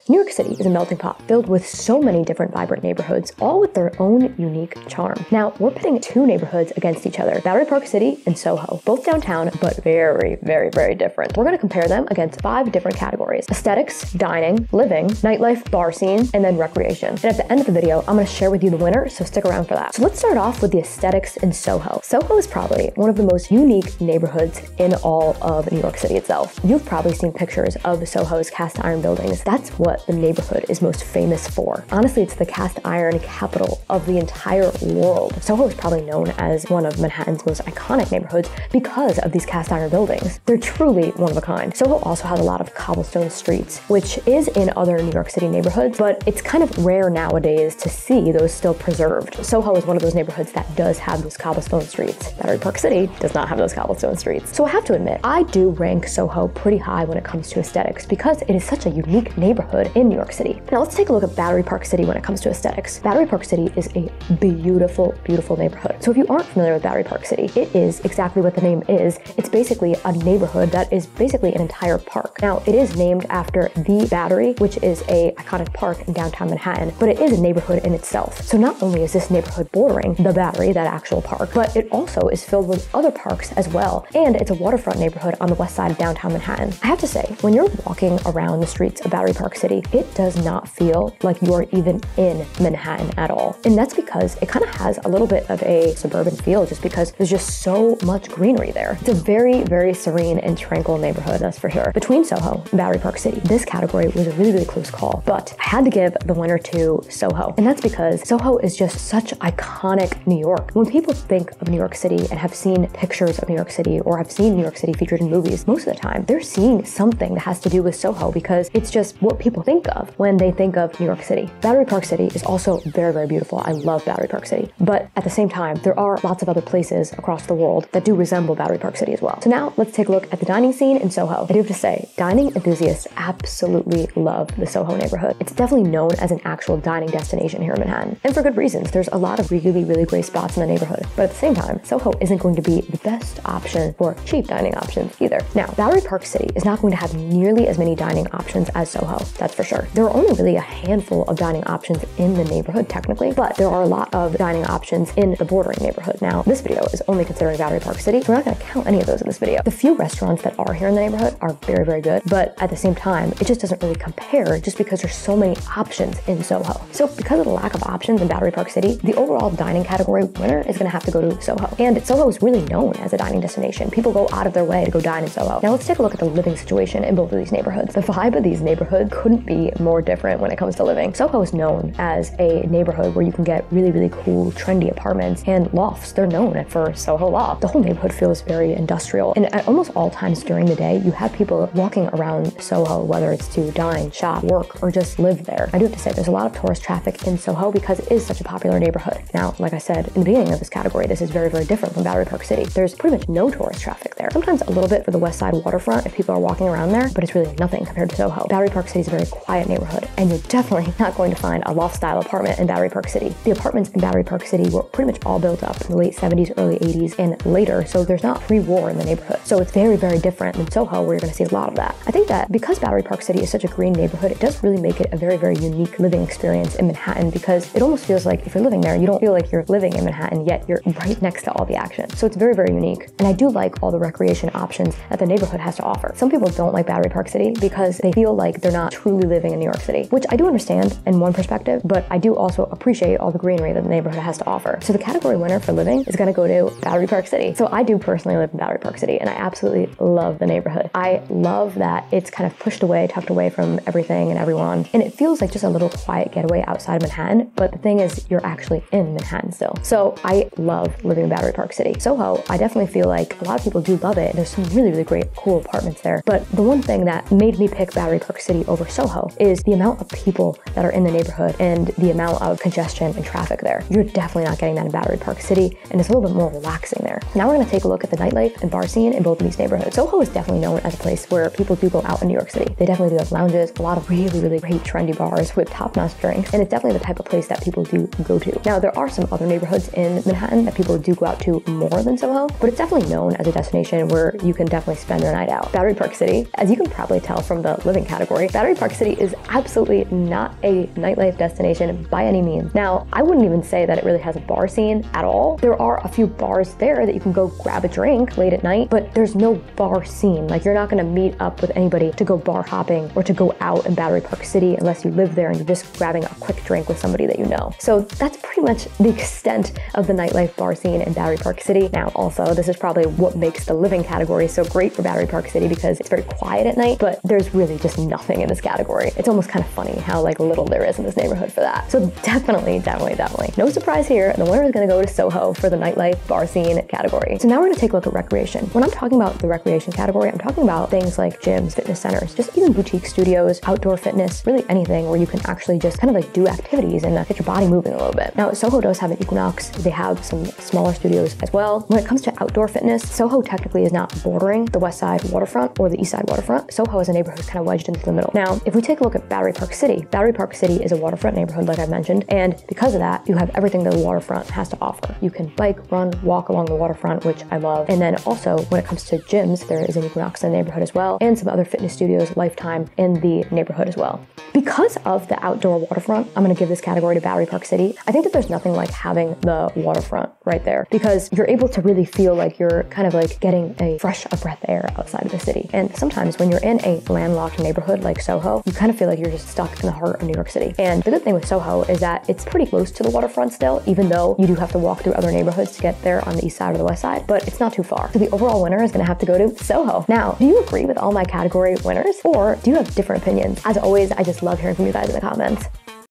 New York City is a melting pot filled with so many different vibrant neighborhoods, all with their own unique charm. Now, we're pitting two neighborhoods against each other, Battery Park City and Soho, both downtown, but very, very, very different. We're going to compare them against 5 different categories: aesthetics, dining, living, nightlife, bar scene, and then recreation. And at the end of the video, I'm going to share with you the winner, so stick around for that. So let's start off with the aesthetics in Soho. Soho is probably one of the most unique neighborhoods in all of New York City itself. You've probably seen pictures of Soho's cast iron buildings. That's what the neighborhood is most famous for. Honestly, it's the cast iron capital of the entire world. Soho is probably known as one of Manhattan's most iconic neighborhoods because of these cast iron buildings. They're truly one of a kind. Soho also has a lot of cobblestone streets, which is in other New York City neighborhoods, but it's kind of rare nowadays to see those still preserved. Soho is one of those neighborhoods that does have those cobblestone streets. Battery Park City does not have those cobblestone streets. So I have to admit, I do rank Soho pretty high when it comes to aesthetics because it is such a unique neighborhood in New York City. Now let's take a look at Battery Park City when it comes to aesthetics. Battery Park City is a beautiful, beautiful neighborhood. So if you aren't familiar with Battery Park City, it is exactly what the name is. It's basically a neighborhood that is basically an entire park. Now it is named after the Battery, which is a iconic park in downtown Manhattan, but it is a neighborhood in itself. So not only is this neighborhood bordering the Battery, that actual park, but it also is filled with other parks as well. And it's a waterfront neighborhood on the west side of downtown Manhattan. I have to say, when you're walking around the streets of Battery Park City, it does not feel like you are even in Manhattan at all. And that's because it kind of has a little bit of a suburban feel just because there's just so much greenery there. It's a very, very serene and tranquil neighborhood, that's for sure. Between Soho and Battery Park City, this category was a really, really close call, but I had to give the winner to Soho. And that's because Soho is just such iconic New York. When people think of New York City and have seen pictures of New York City or have seen New York City featured in movies, most of the time they're seeing something that has to do with Soho because it's just what people think of when they think of New York City. Battery Park City is also very, very beautiful. I love Battery Park City. But at the same time, there are lots of other places across the world that do resemble Battery Park City as well. So now let's take a look at the dining scene in Soho. I do have to say, dining enthusiasts absolutely love the Soho neighborhood. It's definitely known as an actual dining destination here in Manhattan. And for good reasons. There's a lot of really, really great spots in the neighborhood. But at the same time, Soho isn't going to be the best option for cheap dining options either. Now, Battery Park City is not going to have nearly as many dining options as Soho, that's for sure. There are only really a handful of dining options in the neighborhood technically, but there are a lot of dining options in the bordering neighborhood. Now, this video is only considering Battery Park City, so we're not going to count any of those in this video. The few restaurants that are here in the neighborhood are very, very good, but at the same time, it just doesn't really compare just because there's so many options in Soho. So because of the lack of options in Battery Park City, the overall dining category winner is going to have to go to Soho. And Soho is really known as a dining destination. People go out of their way to go dine in Soho. Now let's take a look at the living situation in both of these neighborhoods. The vibe of these neighborhoods couldn't be more different when it comes to living. Soho is known as a neighborhood where you can get really, really cool, trendy apartments and lofts. They're known for Soho Loft. The whole neighborhood feels very industrial. And at almost all times during the day, you have people walking around Soho, whether it's to dine, shop, work, or just live there. I do have to say, there's a lot of tourist traffic in Soho because it is such a popular neighborhood. Now, like I said, in the beginning of this category, this is very, very different from Battery Park City. There's pretty much no tourist traffic there. Sometimes a little bit for the west side waterfront if people are walking around there, but it's really nothing compared to Soho. Battery Park City is a very quiet neighborhood, and you're definitely not going to find a loft-style apartment in Battery Park City. The apartments in Battery Park City were pretty much all built up in the late 70s, early 80s, and later, so there's not pre-war in the neighborhood. So it's very, very different than Soho, where you're going to see a lot of that. I think that because Battery Park City is such a green neighborhood, it does really make it a very, very unique living experience in Manhattan because it almost feels like if you're living there, you don't feel like you're living in Manhattan, yet you're right next to all the action. So it's very, very unique. And I do like all the recreation options that the neighborhood has to offer. Some people don't like Battery Park City because they feel like they're not truly living in New York City, which I do understand in one perspective, but I do also appreciate all the greenery that the neighborhood has to offer. So the category winner for living is going to go to Battery Park City. So I do personally live in Battery Park City, and I absolutely love the neighborhood. I love that it's kind of pushed away, tucked away from everything and everyone, and it feels like just a little quiet getaway outside of Manhattan, but the thing is, you're actually in Manhattan still. So I love living in Battery Park City. Soho, I definitely feel like a lot of people do love it. There's some really, really great, cool apartments there. But the one thing that made me pick Battery Park City over Soho is the amount of people that are in the neighborhood and the amount of congestion and traffic there. You're definitely not getting that in Battery Park City, and it's a little bit more relaxing there. Now we're going to take a look at the nightlife and bar scene in both of these neighborhoods. Soho is definitely known as a place where people do go out in New York City. They definitely do have lounges, a lot of really, really great trendy bars with top-notch drinks, and it's definitely the type of place that people do go to. Now, there are some other neighborhoods in Manhattan that people do go out to more than Soho, but it's definitely known as a destination where you can definitely spend your night out. Battery Park City, as you can probably tell from the living category, Battery Park Park City is absolutely not a nightlife destination by any means. Now, I wouldn't even say that it really has a bar scene at all. There are a few bars there that you can go grab a drink late at night, but there's no bar scene. Like, you're not gonna meet up with anybody to go bar hopping or to go out in Battery Park City unless you live there and you're just grabbing a quick drink with somebody that you know. So that's pretty much the extent of the nightlife bar scene in Battery Park City. Now, also, this is probably what makes the living category so great for Battery Park City, because it's very quiet at night, but there's really just nothing in this category. It's almost kind of funny how like little there is in this neighborhood for that. So definitely. No surprise here, the winner is gonna go to Soho for the nightlife bar scene category. So now we're gonna take a look at recreation. When I'm talking about the recreation category, I'm talking about things like gyms, fitness centers, just even boutique studios, outdoor fitness, really anything where you can actually just kind of like do activities and get your body moving a little bit. Now, Soho does have an Equinox. They have some smaller studios as well. When it comes to outdoor fitness, Soho technically is not bordering the west side waterfront or the east side waterfront. Soho is a neighborhood kind of wedged into the middle. Now, if we take a look at Battery Park City is a waterfront neighborhood, like I mentioned, and because of that, you have everything that the waterfront has to offer. You can bike, run, walk along the waterfront, which I love. And then also, when it comes to gyms, there is an Equinox in the neighborhood as well, and some other fitness studios, Lifetime, in the neighborhood as well. Because of the outdoor waterfront, I'm gonna give this category to Battery Park City. I think that there's nothing like having the waterfront right there, because you're able to really feel like you're kind of like getting a fresh breath of air outside of the city. And sometimes when you're in a landlocked neighborhood like Soho, you kind of feel like you're just stuck in the heart of New York City. And the good thing with Soho is that it's pretty close to the waterfront still, even though you do have to walk through other neighborhoods to get there on the east side or the west side, but it's not too far. So the overall winner is gonna have to go to Soho. Now, do you agree with all my category winners, or do you have different opinions? As always, I just love hearing from you guys in the comments.